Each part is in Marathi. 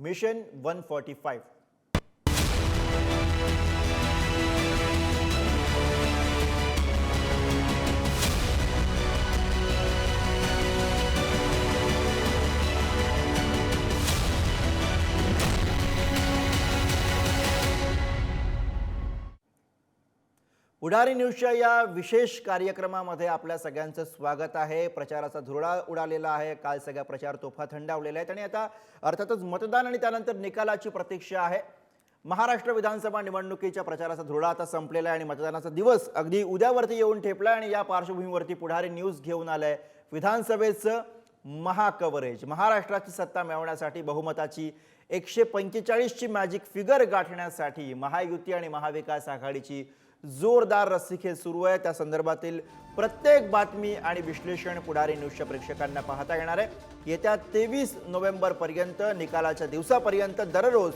मिशन 145. पुढारी न्यूजच्या या विशेष कार्यक्रमामध्ये आपल्या सगळ्यांचं स्वागत आहे. प्रचाराचा धुरळा उडालेला आहे. काल सगळ्या प्रचार तोफा थंडावलेल्या आहेत आणि आता अर्थातच मतदान आणि त्यानंतर निकालाची प्रतीक्षा आहे. महाराष्ट्र विधानसभा निवडणुकीच्या प्रचाराचा धुरळा आता संपलेला आहे आणि मतदानाचा दिवस अगदी उद्यावरती येऊन ठेपला आणि या पार्श्वभूमीवरती पुढारी न्यूज घेऊन आलाय विधानसभेचं महाकव्हरेज. महाराष्ट्राची सत्ता मिळवण्यासाठी बहुमताची 145 ची मॅजिक फिगर गाठण्यासाठी महायुती आणि महाविकास आघाडीची जोरदार रस्सीखेच सुरू आहे. त्या संदर्भातील प्रत्येक बातमी आणि विश्लेषण पुढारी न्यूजच्या प्रेक्षकांना पाहता येणार आहे. येत्या 23 नोव्हेंबर पर्यंत निकालाच्या दिवसापर्यंत दररोज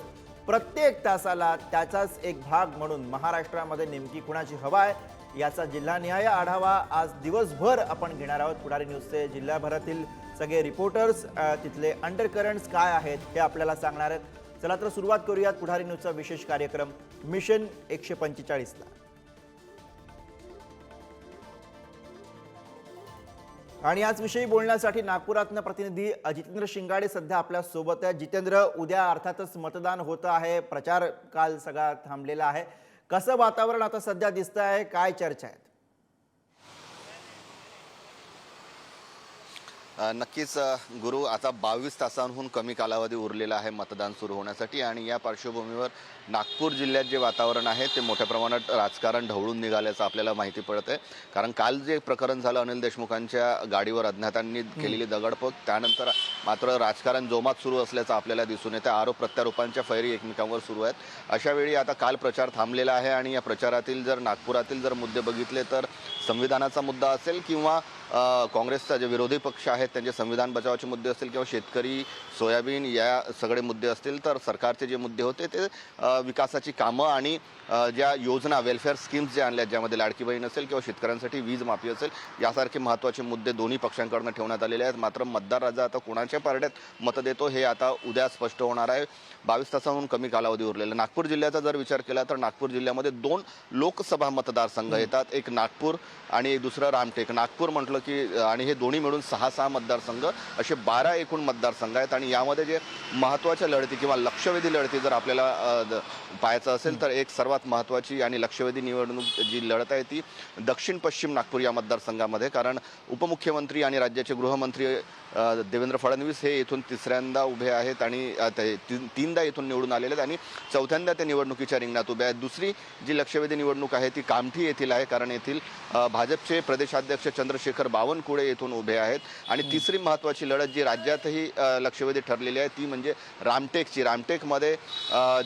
प्रत्येक तासाला त्याचाच एक भाग म्हणून महाराष्ट्रामध्ये नेमकी कुणाची हवा आहे याचा जिल्हानिहाय आढावा आज दिवसभर आपण घेणार आहोत. पुढारी न्यूजचे जिल्हाभरातील सगळे रिपोर्टर्स तिथले अंडरकरंट्स काय आहेत हे आपल्याला सांगणार आहेत. चला तर सुरुवात करूयात पुढारी न्यूजचा विशेष कार्यक्रम मिशन 145 ला. आणि याच विषयी बोलण्यासाठी नागपुरातनं प्रतिनिधी जितेंद्र शिंगाडे सध्या आपल्या सोबत आहे. जितेंद्र, उद्या अर्थातच मतदान होतं आहे. प्रचार काल सगळा थांबलेला आहे. कसं वातावरण आता सध्या दिसतं आहे? काय चर्चा आहेत? नक्कीच गुरु, आता 22 तासांहून कमी कालावधी उरलेला आहे मतदान सुरू होण्यासाठी आणि या पार्श्वभूमीवर नागपूर जिल्ह्यात जे वातावरण आहे ते मोठ्या प्रमाणात राजकारण ढवळून निघाल्याचं आपल्याला माहिती पडत आहे. कारण काल जे प्रकरण झालं अनिल देशमुखांच्या गाडीवर अज्ञातांनी केलेली दगडफेक, त्यानंतर मात्र राजकारण जोमात सुरू असल्याचं आपल्याला दिसून येतं. आरोप प्रत्यारोपांच्या फैरी एकमेकांवर सुरू आहेत. अशावेळी आता काल प्रचार थांबलेला आहे आणि या प्रचारातील जर नागपुरातील जर मुद्दे बघितले तर संविधानाचा मुद्दा असेल किंवा काँग्रेसचा जे विरोधी पक्ष आहेत त्यांचे संविधान बचावाचे मुद्दे असतील किंवा शेतकरी, सोयाबीन या सगळे मुद्दे असतील, तर सरकारचे जे मुद्दे होते ते विकासाची कामं आणि ज्या योजना वेलफेअर स्कीम्स ज्या आणल्या, ज्यामध्ये लाडकी बहीण असेल किंवा शेतकऱ्यांसाठी वीज माफी असेल, यासारखे महत्त्वाचे मुद्दे दोन्ही पक्षांकडून ठेवण्यात आलेले आहेत. मात्र मतदार राजा आता कोणाच्या पारड्यात मत देतो हे आता उद्या स्पष्ट होणार आहे. 22 तासांहून कमी कालावधी उरलेला. नागपूर जिल्ह्याचा जर विचार केला तर नागपूर जिल्ह्यामध्ये 2 लोकसभा मतदारसंघ येतात. एक नागपूर आणि एक दुसरं रामटेक. नागपूर म्हटलं की आणि हे दोन्ही मिळून 6 मतदारसंघ असे 12 एकूण मतदारसंघ आहेत आणि यामध्ये जे महत्त्वाच्या लढती किंवा लक्षवेधी लढती जर आपल्याला पाहायचं असेल तर एक सर्वात महत्त्वाची आणि लक्षवेधी निवडणूक जी लढत आहे ती दक्षिण पश्चिम नागपूर या मतदारसंघामध्ये. कारण उपमुख्यमंत्री आणि राज्याचे गृहमंत्री देवेंद्र फडणवीस हे इथून तिसऱ्यांदा उभे आहेत आणि 3दा इथून निवडून आलेले आहेत आणि 4थ्यांदा ते निवडणुकीच्या रिंगणात उभे आहेत. दुसरी जी लक्षवेधी निवडणूक आहे ती कामठी येथील आहे, कारण येथील भाजपचे प्रदेशाध्यक्ष चंद्रशेखर बावनकुळे येथून उभे आहेत. आणि तिसरी महत्त्वाची लढत जी राज्यातही लक्षवेधी ठरलेली आहे ती म्हणजे रामटेकची. रामटेकमध्ये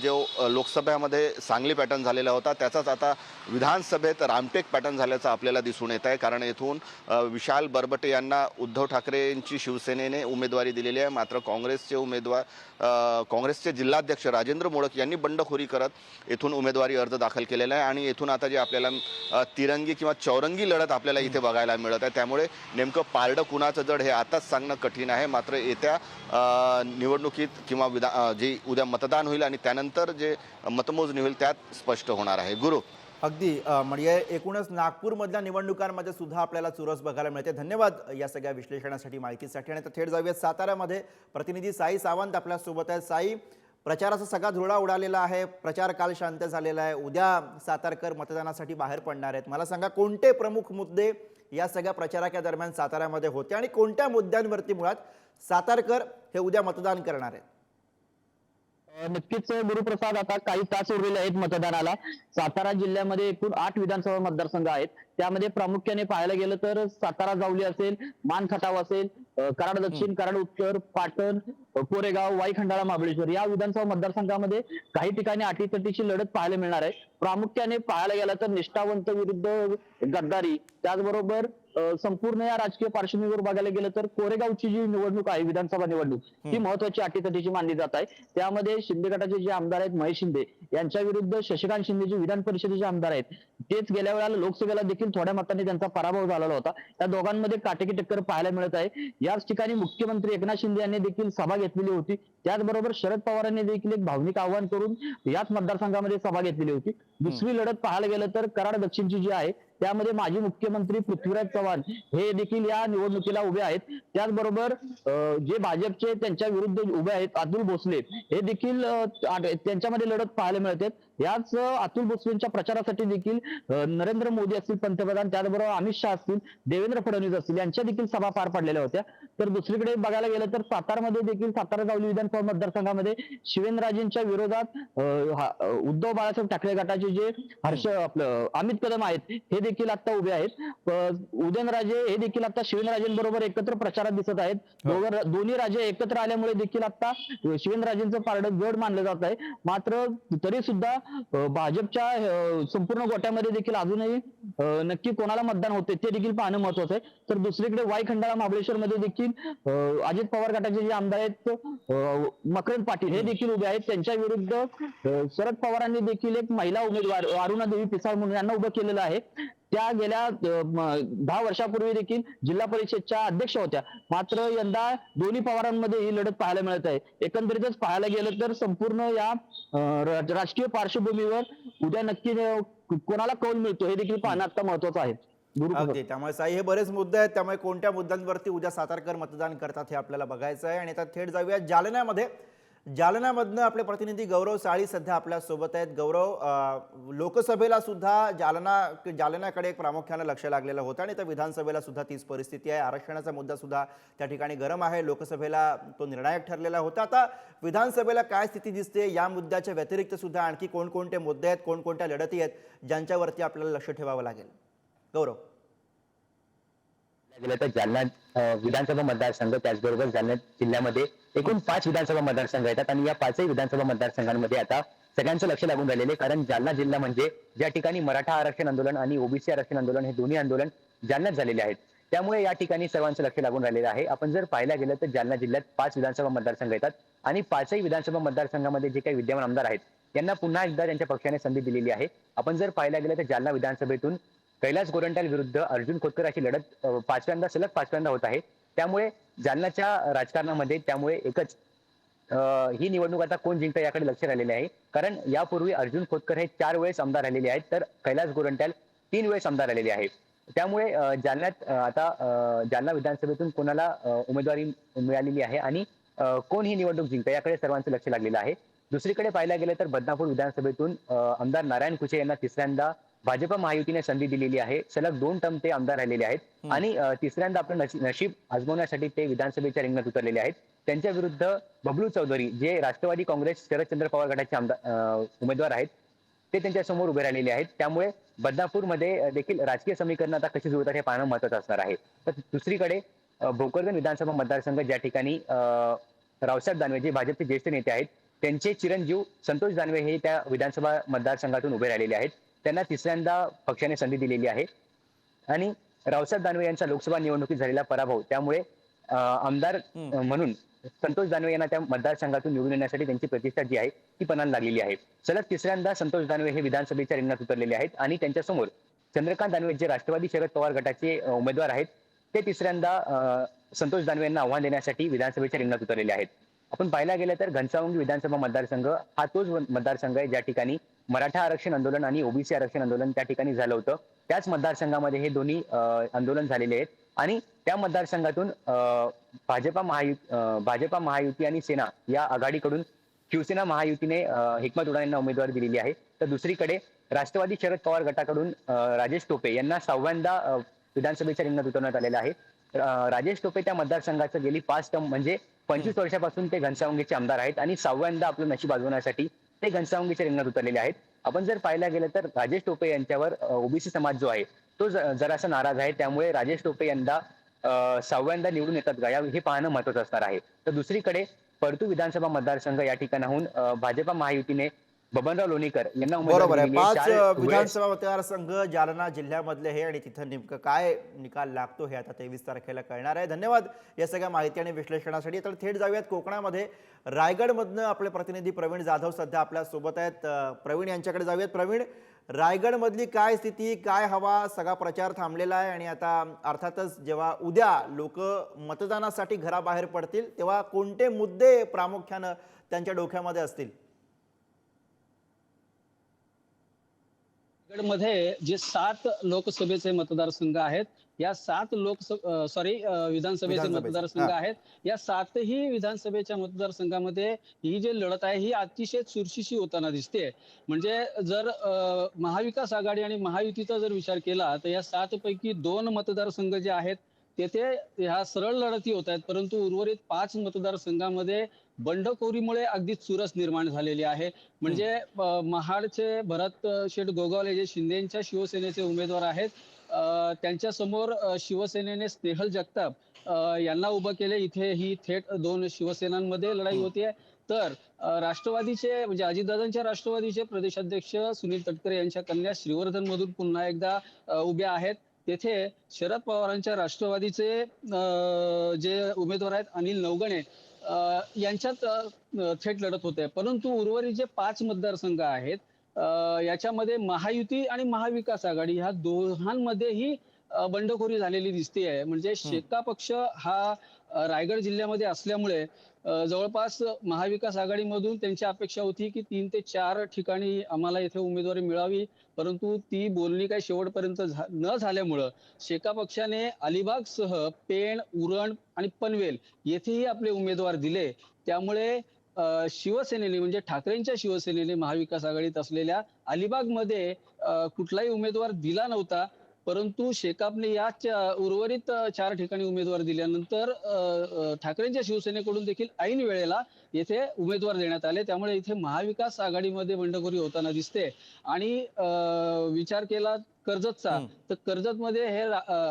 जो लोकसभेमध्ये सांगली पॅटर्न झालेला होता त्याचाच आता विधानसभेत रामटेक पॅटर्न झाल्याचं आपल्याला दिसून येत आहे. कारण येथून विशाल बरबटे यांना उद्धव ठाकरेंची शिवसेनेने उमेदवारी दिलेली आहे. मात्र काँग्रेसचे जिल्हाध्यक्ष राजेंद्र मोडक यांनी बंडखोरी करत येथून उमेदवारी अर्ज दाखल केलेला आहे आणि येथून आता जे आपल्याला तिरंगी किंवा चौरंगी लढत आपल्याला इथे बघायला मिळत आहे. त्यामुळे नेमकं पारडं कुणाचं जड हे आताच सांगणं कठीण आहे. मात्र येत्या निवडणुकीत किंवा जे उद्या मतदान होईल आणि त्यानंतर जे मतमोजणी होईल त्यात स्पष्ट होणार आहे. गुरु, अगदी म्हणजे एकूणच नागपूरमधल्या निवडणुकांमध्ये सुद्धा आपल्याला चुरस बघायला मिळते. धन्यवाद या सगळ्या विश्लेषणासाठी, माहितीसाठी. आणि आता थेट जाऊयात साताऱ्यामध्ये. प्रतिनिधी साई सावंत आपल्या सोबत आहेत. साई, प्रचाराचा सगळा धुळा उडालेला आहे. प्रचार काल शांत झालेला आहे. उद्या सातारकर मतदानासाठी बाहेर पडणार आहेत. मला सांगा, कोणते प्रमुख मुद्दे या सगळ्या प्रचाराच्या दरम्यान साताऱ्यामध्ये होते आणि कोणत्या मुद्द्यांवरती मुळात सातारकर हे उद्या मतदान करणार आहेत? नक्कीच गुरुप्रसाद, आता काही तास उरलेले आहेत मतदानाला. सातारा जिल्ह्यामध्ये एकूण 8 विधानसभा मतदारसंघ आहेत. त्यामध्ये प्रामुख्याने पाहायला गेलं तर सातारा जावली असेल, मान खटाव असेल, कराड दक्षिण, कराड उत्तर, पाटण, कोरेगाव, वाई खंडाळा, महाबळेश्वर या विधानसभा मतदारसंघामध्ये काही ठिकाणी अटीतटीची लढत पाहायला मिळणार आहे. प्रामुख्याने पाहायला गेला तर निष्ठावंत विरुद्ध गद्दारी, त्याचबरोबर संपूर्ण या राजकीय पार्श्वभूमीवर बघायला गेलं तर कोरेगावची जी निवडणूक आहे, विधानसभा निवडणूक, ही महत्वाची अटीतटीची मानली जात आहे. त्यामध्ये शिंदे गटाचे जे आमदार आहेत महेश शिंदे यांच्या विरुद्ध शशिकांत शिंदे जे विधान परिषदेचे आमदार आहेत, तेच गेल्या वेळेला लोकसभेला देखील थोड्या मतांनी त्यांचा पराभव झालेला होता. या दोघांमध्ये काटेकी टक्कर पाहायला मिळत आहे. याच ठिकाणी मुख्यमंत्री एकनाथ शिंदे यांनी देखील सभा घेतलेली होती. त्याचबरोबर शरद पवारांनी देखील एक भावनिक आवाहन करून याच मतदारसंघामध्ये सभा घेतलेली होती. दुसरी लढत पाहायला गेलं तर कराड दक्षिणची जी आहे, त्यामध्ये माजी मुख्यमंत्री पृथ्वीराज चव्हाण हे देखील या निवडणुकीला उभे आहेत. त्याचबरोबर जे भाजपचे त्यांच्या विरुद्ध उभे आहेत अतुल भोसले, हे देखील त्यांच्यामध्ये लढत पाहायला मिळते. याच अतुल भोसलेंच्या प्रचारासाठी देखील नरेंद्र मोदी असतील पंतप्रधान, त्याचबरोबर अमित शहा असतील, देवेंद्र फडणवीस असतील, यांच्या देखील सभा पार पडलेल्या होत्या. तर दुसरीकडे बघायला गेलं तर सातारामध्ये देखील सातारा जावली विधानसभा मतदारसंघामध्ये शिवेंद्रराजेंच्या विरोधात उद्धव बाळासाहेब ठाकरे गटाचे जे अमित कदम आहेत, हे देखील आता उभे आहेत. उदयनराजे हे देखील आता शिवेंद्रराजेंबरोबर एकत्र प्रचारात दिसत आहेत. दोन्ही राजे एकत्र आल्यामुळे देखील आता शिवेंद्रराजेंचं पारडं जड मानलं जात आहे. मात्र तरी सुद्धा भाजपच्या संपूर्ण गोट्यामध्ये देखील अजूनही नक्की कोणाला मतदान होते ते देखील पाहणं महत्वाचं आहे. तर दुसरीकडे वाई खंडाळा महाबळेश्वर मध्ये देखील अजित पवार गटाचे जे आमदार आहेत मकरंद पाटील हे देखील उभे आहेत. त्यांच्या विरुद्ध शरद पवारांनी देखील एक महिला उमेदवार अरुणादेवी पिसाळ म्हणून यांना उभं केलेलं आहे. त्या गेल्या 10 वर्षापूर्वी देखील जिल्हा परिषदच्या अध्यक्ष होत्या. मात्र यंदा दोन्ही पवारांमध्ये ही लढत पाहायला मिळत आहे. एकंदरीतच पाहायला गेलं तर संपूर्ण या राजकीय पार्श्वभूमीवर उद्या नक्की कोणाला कौल मिळतो हे देखील पाहणं आता महत्वाचं आहे. अगदी. त्यामुळे साई, हे बरेच मुद्दे आहेत. त्यामुळे कोणत्या मुद्द्यांवरती उद्या सातारकर मतदान करतात हे आपल्याला बघायचं आहे. आणि आता थेट जाऊया जालन्यामध्ये. जालन्यामधनं आपले प्रतिनिधी गौरव साळी सध्या आपल्या सोबत आहेत. गौरव, लोकसभेला सुद्धा जालन्याकडे एक प्रामुख्यानं लक्ष लागलेलं होतं आणि त्या विधानसभेला सुद्धा तीच परिस्थिती आहे. आरक्षणाचा मुद्दा सुद्धा त्या ठिकाणी गरम आहे. लोकसभेला तो निर्णायक ठरलेला होता. आता विधानसभेला काय स्थिती दिसते? या मुद्द्याच्या व्यतिरिक्त सुद्धा आणखी कोणकोणते मुद्दे आहेत, कोणकोणत्या लढती आहेत ज्यांच्यावरती आपल्याला लक्ष ठेवावं लागेल? गौरव. गेलं तर जालना विधानसभा मतदारसंघ, त्याचबरोबर जालना जिल्ह्यामध्ये एकूण 5 विधानसभा मतदारसंघ येतात आणि या 5ही विधानसभा मतदारसंघांमध्ये आता सगळ्यांचं लक्ष लागून राहिलेले. कारण जालना जिल्हा म्हणजे ज्या ठिकाणी मराठा आरक्षण आंदोलन आणि ओबीसी आरक्षण आंदोलन हे दोन्ही आंदोलन जालन्यात झालेले आहेत. त्यामुळे या ठिकाणी सर्वांचं लक्ष लागून राहिलेलं आहे. आपण जर पाहायला गेलं तर जालना जिल्ह्यात 5 विधानसभा मतदारसंघ येतात आणि 5ही विधानसभा मतदारसंघामध्ये जे काही विद्यमान आमदार आहेत यांना पुन्हा एकदा त्यांच्या पक्षाने संधी दिलेली आहे. आपण जर पाहायला गेलं तर जालना विधानसभेतून कैलास गोरंट्याल विरुद्ध अर्जुन खोतकर अशी लढत सलग पाचव्यांदा होत आहे. त्यामुळे जालन्याच्या राजकारणामध्ये त्यामुळे एकच ही निवडणूक आता कोण जिंकतं याकडे लक्ष राहिलेले आहे. कारण यापूर्वी अर्जुन खोतकर हे 4 वेळेस आमदार राहिलेले आहेत, तर कैलास गोरंट्याल 3 वेळेस आमदार राहिलेले आहे. त्यामुळे जालन्यात आता जालना विधानसभेतून कोणाला उमेदवारी मिळालेली आहे आणि कोण ही निवडणूक जिंकतं याकडे सर्वांचं लक्ष लागलेलं आहे. दुसरीकडे पाहायला गेलं तर बदनापूर विधानसभेतून आमदार नारायण कुचे यांना तिसऱ्यांदा भाजप महायुतीने संधी दिलेली आहे. सलग 2 टर्म ते आमदार राहिलेले आहेत आणि तिसऱ्यांदा आपलं नशीब आजमावण्यासाठी ते विधानसभेच्या रिंगणात उतरलेले आहेत. त्यांच्या विरुद्ध बबलू चौधरी जे राष्ट्रवादी काँग्रेस शरदचंद्र पवार गटाचे उमेदवार आहेत, ते त्यांच्या समोर उभे राहिलेले आहेत. त्यामुळे बदनापूरमध्ये देखील राजकीय समीकरण आता कशी जुळतात हे पाहणं महत्त्वाचं असणार आहे. तर दुसरीकडे भोकरदन विधानसभा मतदारसंघ, ज्या ठिकाणी रावसाहेब दानवे जे भाजपचे ज्येष्ठ नेते आहेत त्यांचे चिरंजीव संतोष दानवे हे त्या विधानसभा मतदारसंघातून उभे राहिलेले आहेत. त्यांना तिसऱ्यांदा पक्षाने संधी दिलेली आहे आणि रावसाहेब दानवे यांचा लोकसभा निवडणुकीत झालेला पराभव, त्यामुळे आमदार म्हणून संतोष दानवे यांना त्या मतदारसंघातून निवडून येण्यासाठी त्यांची प्रतिष्ठा जी आहे ती पणाला लागलेली आहे. सलग तिसऱ्यांदा संतोष दानवे हे विधानसभेच्या रिंगणात उतरलेले आहेत आणि त्यांच्यासमोर चंद्रकांत दानवे जे राष्ट्रवादी शरद पवार गटाचे उमेदवार आहेत ते तिसऱ्यांदा संतोष दानवे यांना आव्हान देण्यासाठी विधानसभेच्या रिंगणात उतरलेले आहेत. आपण पाहायला गेलं तर घनसावंगी विधानसभा मतदारसंघ हा तोच मतदारसंघ आहे ज्या ठिकाणी मराठा आरक्षण आंदोलन आणि ओबीसी आरक्षण आंदोलन त्या ठिकाणी झालं होतं. त्याच मतदारसंघामध्ये हे दोन्ही आंदोलन झालेले आहेत आणि त्या मतदारसंघातून भाजपा महायुती आणि सेना या आघाडीकडून शिवसेना महायुतीने हिकमत उडान यांना उमेदवारी दिलेली आहे. तर दुसरीकडे राष्ट्रवादी शरद पवार गटाकडून राजेश टोपे यांना 6व्यांदा विधानसभेच्या रिंगणात उतरवण्यात आलेलं आहे. राजेश टोपे त्या मतदारसंघाचं गेली 5 टर्म म्हणजे 25 वर्षापासून ते घनसावंगीचे आमदार आहेत आणि 6व्यांदा आपलं नशीब आजवण्यासाठी ते घनसावंगीच्या रिंगणात उतरलेले आहेत. आपण जर पाहायला गेलं तर राजेश टोपे यांच्यावर ओबीसी समाज जो आहे तो जरासा नाराज आहे. त्यामुळे राजेश टोपे यंदा 6व्यांदा निवडून येतात का हे पाहणं महत्त्वाचं असणार आहे. तर दुसरीकडे परतूर विधानसभा मतदारसंघ या ठिकाणाहून भाजपा महायुतीने बबनराव लोणीकर यांना बरोबर आहे. दिलेली आहे. 5 4 वेळेस विधानसभा मतदारसंघ जालना जिल्ह्यामधले हे आणि तिथं नेमकं काय निकाल लागतो हे आता 23 तारखेला कळणार आहे. धन्यवाद या सगळ्या माहिती आणि विश्लेषणासाठी. तर थेट जाऊयात कोकणामध्ये. रायगडमधनं आपले प्रतिनिधी प्रवीण जाधव सध्या आपल्या सोबत आहेत. प्रवीण यांच्याकडे जाऊयात. प्रवीण, रायगडमधली काय स्थिती, काय हवा? सगळा प्रचार थांबलेला आहे आणि आता अर्थातच जेव्हा उद्या लोक मतदानासाठी घराबाहेर पडतील तेव्हा कोणते मुद्दे प्रामुख्यानं त्यांच्या डोक्यामध्ये असतील? मध्ये जे 7 लोकसभेचे मतदारसंघ आहेत, या 7 विधानसभेचे मतदारसंघ हां. आहेत. या 7ही विधानसभेच्या मतदारसंघामध्ये ही जी लढत आहे ही अतिशय चुरशीची होताना दिसते. म्हणजे जर महाविकास आघाडी आणि महायुतीचा जर विचार केला तर या 7 पैकी 2 मतदारसंघ जे आहेत तेथे ह्या सरळ लढती होत आहेत, परंतु उर्वरित 5 मतदारसंघामध्ये बंडखोरीमुळे अगदी चुरस निर्माण झालेली आहे. म्हणजे महाडचे भरत शेठ गोगावले जे शिंदेच्या शिवसेनेचे उमेदवार आहेत, त्यांच्या समोर शिवसेनेने स्नेहल जगताप यांना उभं केले. इथे ही थेट 2 शिवसेनांमध्ये लढाई होतीये. तर राष्ट्रवादीचे म्हणजे अजितदादांच्या राष्ट्रवादीचे प्रदेशाध्यक्ष सुनील तटकरे यांच्या कन्या श्रीवर्धन मधून पुन्हा एकदा उभ्या आहेत. तेथे शरद पवारांच्या राष्ट्रवादीचे जे उमेदवार आहेत अनिल नवगणे यांच्यात थेट लढत होते. परंतु उर्वरित जे 5 मतदारसंघ आहेत याच्यामध्ये महायुती आणि महाविकास आघाडी ह्या दोघांमध्येही बंडखोरी झालेली दिसते. म्हणजे शेका पक्ष हा रायगड जिल्ह्यामध्ये असल्यामुळे जवळपास महाविकास आघाडीमधून त्यांची अपेक्षा होती की 3 ते 4 ठिकाणी आम्हाला इथे उमेदवारी मिळावी, परंतु ती बोलणी काही शेवटपर्यंत न झाल्यामुळं शेका पक्षाने अलिबागसह पेण, उरण आणि पनवेल येथेही आपले उमेदवार दिले. त्यामुळे शिवसेनेने म्हणजे ठाकरेंच्या शिवसेनेने महाविकास आघाडीत असलेल्या अलिबागमध्ये कुठलाही उमेदवार दिला नव्हता. परंतु शेकापने या उर्वरित 4 ठिकाणी उमेदवार दिल्यानंतर ठाकरेंच्या शिवसेनेकडून देखील ऐन वेळेला येथे उमेदवार देण्यात आले. त्यामुळे इथे महाविकास आघाडीमध्ये बंडखोरी होताना दिसते. आणि विचार केला कर्जतचा तर कर्जतमध्ये हे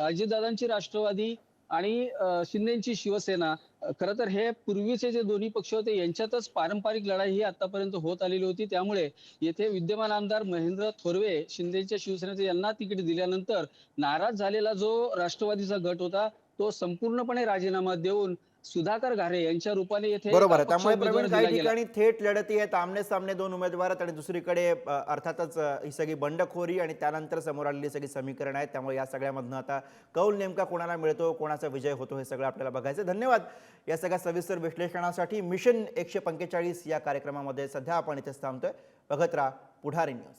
अजितदादांची राष्ट्रवादी आणि शिंदेची शिवसेना खरं तर हे पूर्वीचे जे दोन्ही पक्ष होते यांच्यातच पारंपरिक लढाई ही आतापर्यंत होत आलेली होती. त्यामुळे येथे विद्यमान आमदार महेंद्र थोरवे शिंदेच्या शिवसेनेचे यांना तिकीट दिल्यानंतर नाराज झालेला जो राष्ट्रवादीचा गट होता तो संपूर्णपणे राजीनामा देऊन सुधाकर घारे यांच्या रूपाने येथे बरोबर आहे. अपक्ष त्यामुळे उमेदवार प्रवीण दिला काही गेला. ठिकाणी थेट लढती आहेत, आमने सामने 2 उमेदवार आहेत आणि दुसरीकडे अर्थातच ही सगळी बंडखोरी आणि त्यानंतर समोर आलेली सगळी समीकरण आहेत. त्यामुळे या सगळ्यामधनं आता कौल नेमका कोणाला मिळतो, कोणाचा विजय होतो हे सगळं आपल्याला बघायचं. धन्यवाद या सगळ्या सविस्तर विश्लेषणासाठी. मिशन 145 या कार्यक्रमामध्ये सध्या आपण इथेच थांबतोय. बघत राहा पुढारी न्यूज.